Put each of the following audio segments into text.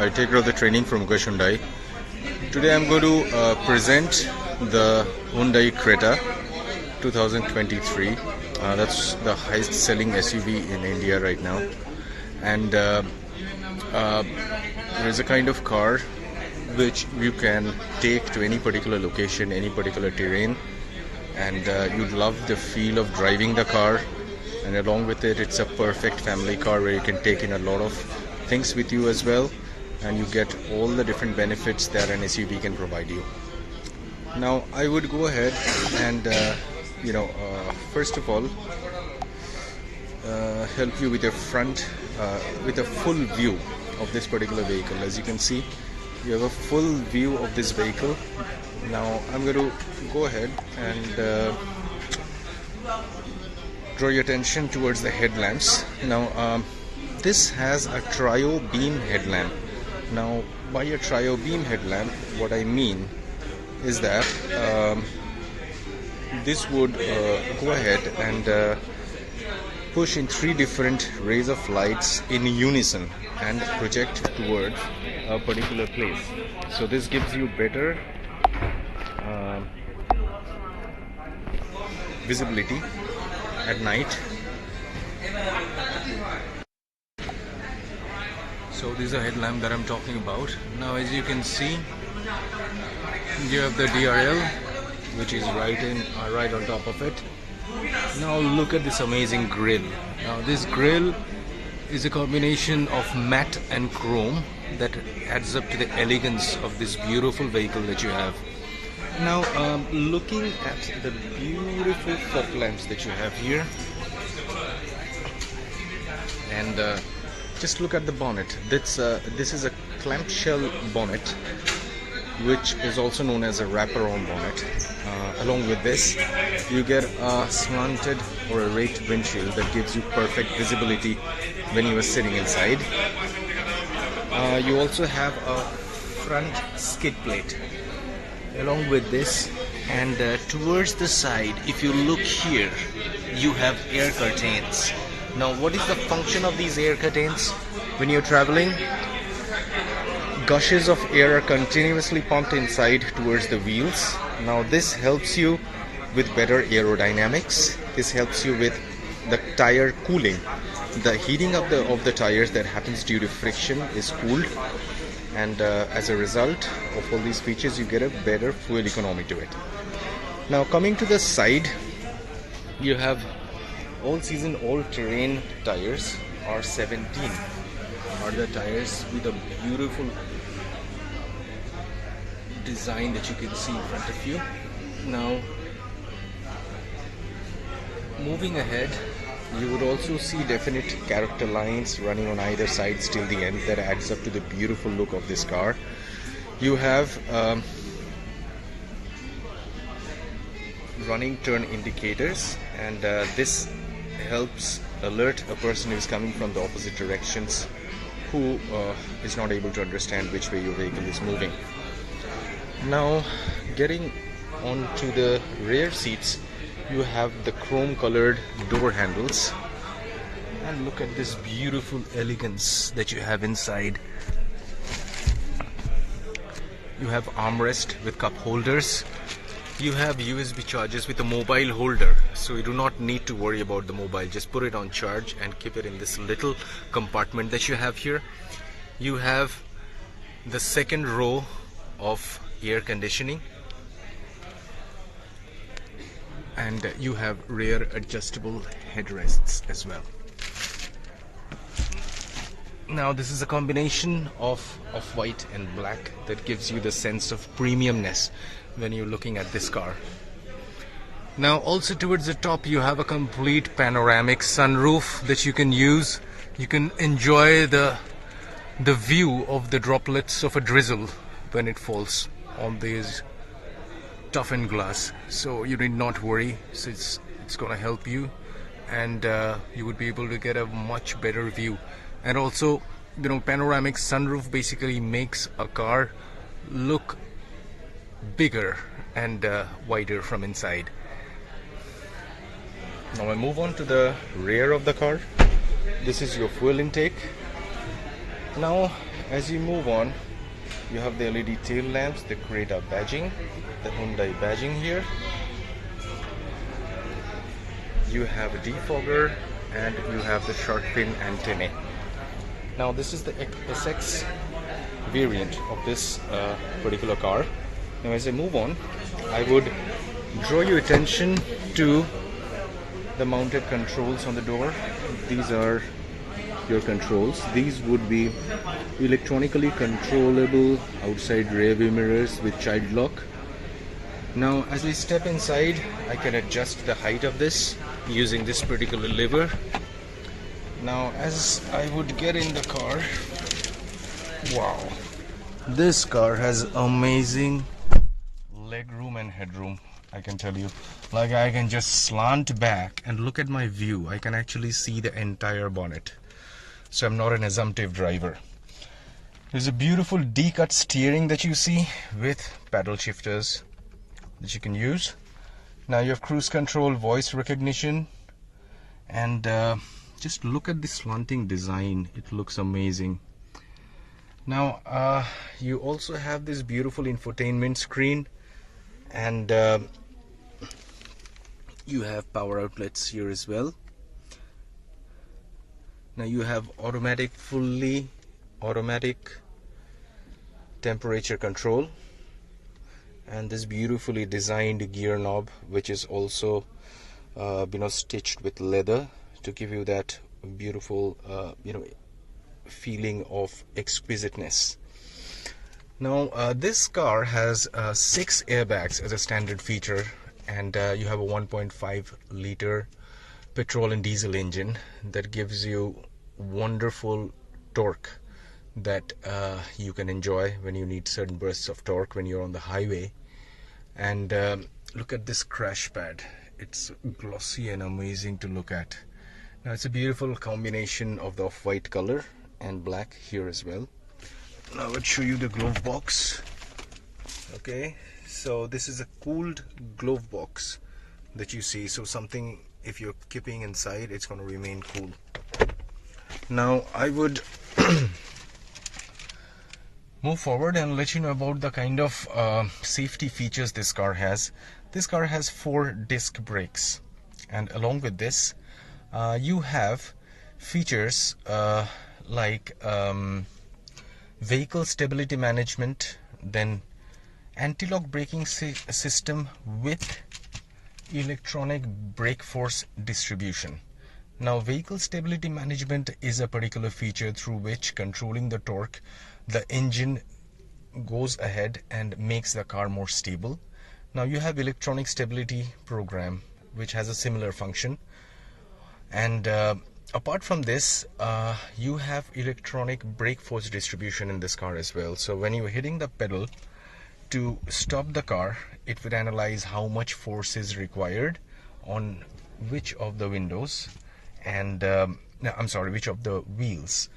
I take care of the training from Hyundai. Today I'm going to present the Hyundai Creta 2023. That's the highest selling SUV in India right now, and there is a kind of car which you can take to any particular location, any particular terrain, and you'd love the feel of driving the car. And along with it, it's a perfect family car where you can take in a lot of things with you as well, and you get all the different benefits that an SUV can provide you. Now I would go ahead and first of all help you with your front with a full view of this particular vehicle. As you can see, you have a full view of this vehicle. Now I'm going to go ahead and draw your attention towards the headlamps. Now this has a trio beam headlamp. Now by a trio beam headlamp, what I mean is that this would go ahead and push in 3 different rays of lights in unison and project toward a particular place. So this gives you better visibility at night. So this is a headlamp that I'm talking about. Now as you can see, you have the DRL, which is right on top of it. Now look at this amazing grille. Now this grille is a combination of matte and chrome that adds up to the elegance of this beautiful vehicle that you have. Now looking at the beautiful fog lamps that you have here, and just look at the bonnet. This is a clamshell bonnet, which is also known as a wraparound bonnet. Along with this, you get a slanted or a raked windshield that gives you perfect visibility when you are sitting inside. You also have a front skid plate along with this, and towards the side, if you look here, you have air curtains. Now what is the function of these air curtains? When you're traveling, gushes of air are continuously pumped inside towards the wheels. Now this helps you with better aerodynamics. This helps you with the tire cooling. The heating of the tires that happens due to friction is cooled, and as a result of all these features, you get a better fuel economy to it. Now coming to the side, you have all-season, all-terrain tires. R17 are the tires with a beautiful design that you can see in front of you. Now moving ahead, you would also see definite character lines running on either side till the end that adds up to the beautiful look of this car. You have running turn indicators, and this helps alert a person who is coming from the opposite directions, who is not able to understand which way your vehicle is moving. Now getting onto the rear seats, you have the chrome colored door handles, and look at this beautiful elegance that you have inside. You have armrest with cup holders. You have USB chargers with a mobile holder, so you do not need to worry about the mobile. Just put it on charge and keep it in this little compartment that you have here. You have the second row of air conditioning, and you have rear adjustable headrests as well. Now this is a combination of white and black that gives you the sense of premiumness when you're looking at this car. Now also towards the top, you have a complete panoramic sunroof that you can use. You can enjoy the view of the droplets of a drizzle when it falls on these toughened glass, so you need not worry. So it's going to help you, and you would be able to get a much better view. And also, panoramic sunroof basically makes a car look bigger and wider from inside. Now I move on to the rear of the car. This is your fuel intake. Now as you move on, you have the LED tail lamps, the Creta badging, the Hyundai badging here. You have a defogger and you have the shark fin antennae. Now this is the SX variant of this particular car. Now as I move on, I would draw your attention to the mounted controls on the door. These are your controls. These would be electronically controllable outside rear view mirrors with child lock. Now as I step inside, I can adjust the height of this using this particular lever. Now as I would get in the car, wow, this car has amazing legroom and headroom, I can tell you. Like, I can just slant back and look at my view. I can actually see the entire bonnet. So I'm not an assumptive driver. There's a beautiful D-cut steering that you see with paddle shifters that you can use. Now you have cruise control, voice recognition, and just look at the slanting design. It looks amazing. Now you also have this beautiful infotainment screen, and you have power outlets here as well. Now you have fully automatic temperature control, and this beautifully designed gear knob, which is also stitched with leather to give you that beautiful feeling of exquisiteness. Now this car has 6 airbags as a standard feature, and you have a 1.5 liter petrol and diesel engine that gives you wonderful torque that you can enjoy when you need certain bursts of torque when you're on the highway. And look at this crash pad. It's glossy and amazing to look at. Now it's a beautiful combination of the off-white color and black here as well. Now let's show you the glove box. Okay, so this is a cooled glove box that you see. So something, if you're keeping inside, it's going to remain cool. Now I would move forward and let you know about the kind of safety features this car has. This car has 4 disc brakes, and along with this you have features like vehicle stability management, then anti-lock braking system with electronic brake force distribution. Now vehicle stability management is a particular feature through which, controlling the torque, the engine goes ahead and makes the car more stable. Now you have electronic stability program, which has a similar function, and apart from this you have electronic brake force distribution in this car as well. So when you're hitting the pedal to stop the car, it would analyze how much force is required on which of the windows and which of the wheels,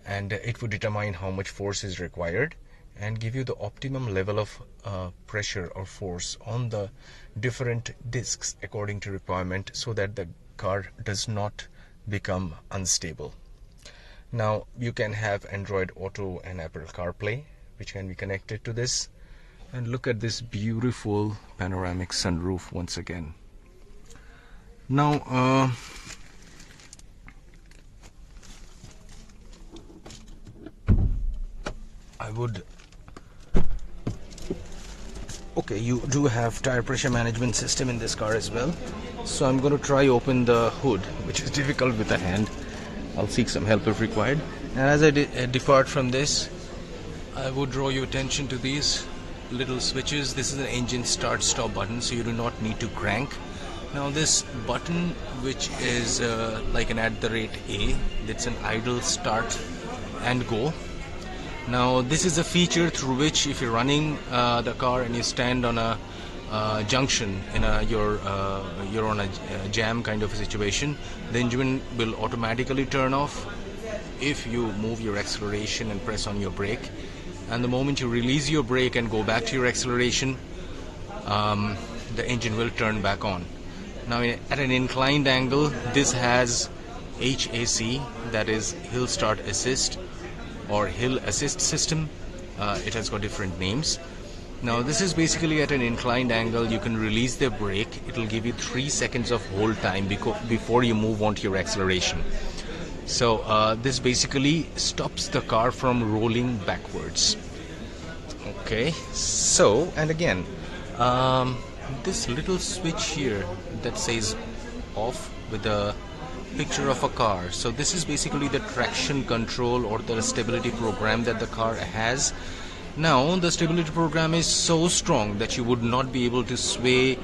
and it would determine how much force is required and give you the optimum level of pressure or force on the different discs according to requirement, so that the car does not become unstable. Now you can have Android Auto and Apple CarPlay, which can be connected to this. And look at this beautiful panoramic sunroof once again. Now you do have tire pressure management system in this car as well. So I'm going to try open the hood, which is difficult with the hand. I'll seek some help if required. And as I depart from this, I would draw your attention to these little switches. This is an engine start stop button, so you do not need to crank. Now this button, which is like an @A, that's an idle start and go. Now this is a feature through which, if you're running the car and you stand on a junction in you're on a jam kind of a situation, the engine will automatically turn off if you move your acceleration and press on your brake. And the moment you release your brake and go back to your acceleration, the engine will turn back on. Now at an inclined angle, this has HAC, that is Hill Start Assist, or hill assist system. It has got different names. Now this is basically at an inclined angle. You can release the brake. It will give you 3 seconds of hold time before you move on to your acceleration. So this basically stops the car from rolling backwards. Okay, so, and again, this little switch here that says off with a picture of a car. So this is basically the traction control or the stability program that the car has. Now the stability program is so strong that you would not be able to sway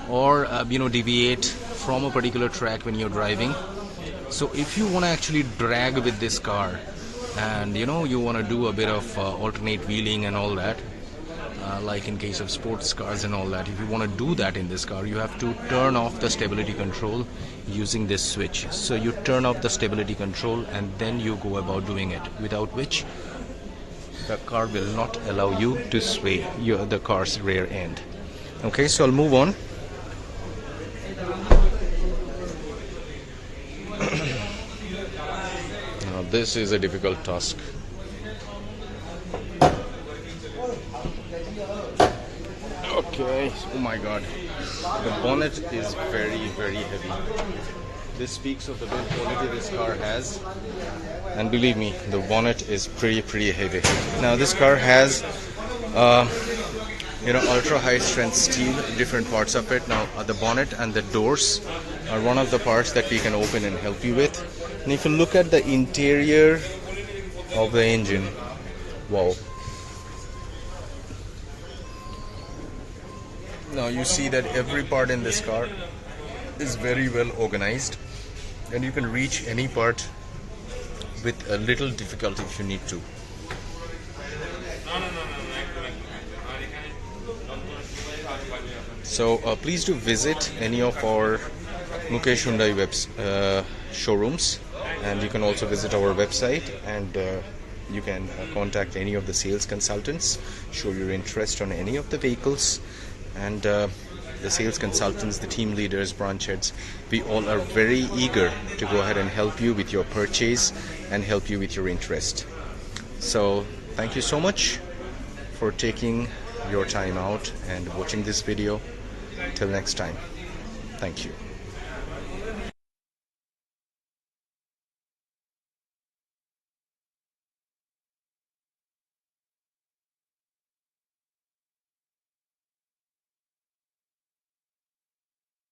or deviate from a particular track when you're driving. So if you want to actually drag with this car, and you want to do a bit of alternate wheeling and all that, like in case of sports cars and all that, if you want to do that in this car, you have to turn off the stability control using this switch. So you turn off the stability control and then you go about doing it, without which the car will not allow you to sway the car's rear end. Okay, so I'll move on. Now this is a difficult task. Okay, oh my god, the bonnet is very, very heavy. This speaks of the build quality this car has, and believe me, the bonnet is pretty heavy. Now this car has ultra high strength steel, different parts of it. Now the bonnet and the doors are one of the parts that we can open and help you with. And if you look at the interior of the engine, wow. Now you see that every part in this car is very well organized, and you can reach any part with a little difficulty if you need to. So please do visit any of our Mukesh Hyundai showrooms, and you can also visit our website, and you can contact any of the sales consultants, show your interest on any of the vehicles, and the sales consultants, the team leaders, branch heads, we all are very eager to go ahead and help you with your purchase and help you with your interest. So thank you so much for taking your time out and watching this video. Till next time, thank you.